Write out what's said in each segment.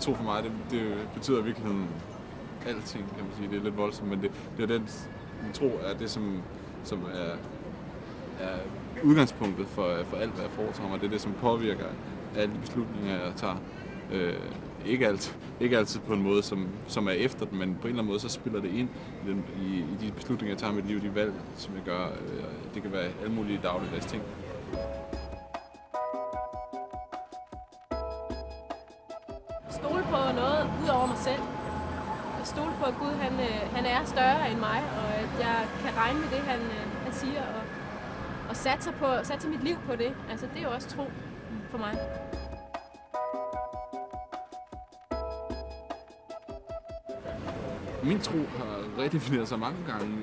tro for mig, det betyder i virkeligheden alting, kan man sige. Det er lidt voldsomt, men det er den, min tro er det, som er udgangspunktet for alt, hvad jeg foretager mig. Det er det, som påvirker alle de beslutninger, jeg tager. Ikke altid på en måde, som er efter den, men på en eller anden måde, så spiller det ind i de beslutninger, jeg tager i mit liv, de valg, som jeg gør. Det kan være alle mulige dagligdags ting. Stole på noget ud over mig selv. Stole på, at Gud han er større end mig, og at jeg kan regne med det, han siger, og satse mit liv på det. Altså, det er jo også tro for mig. Min tro har redefineret sig mange gange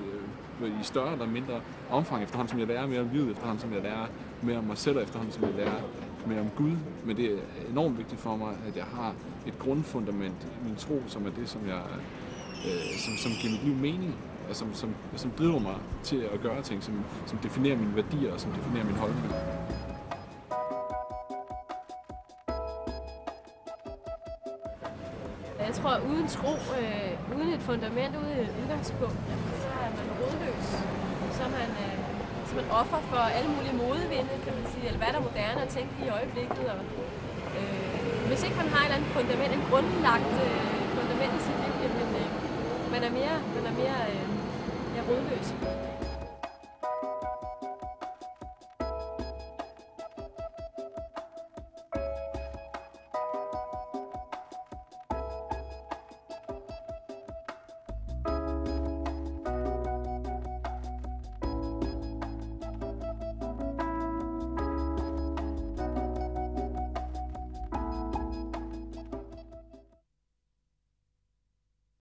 i større eller mindre omfang, efterhånden som jeg lærer mere om livet, efterhånden som jeg lærer mere om mig selv, og efterhånden som jeg lærer mere om Gud. Men det er enormt vigtigt for mig, at jeg har et grundfundament i min tro, som er det, som giver mit liv mening, og som driver mig til at gøre ting, som definerer mine værdier og som definerer mine holdninger. Jeg tror, at uden tro, uden et fundament, uden et udgangspunkt, så er man rodløs. Så er man offer for alle mulige modevinde, kan man sige, eller hvad der er moderne at tænke i øjeblikket. Og, hvis ikke man har et eller andet fundament, en grundlagt fundament i sit liv, man er mere rodløs.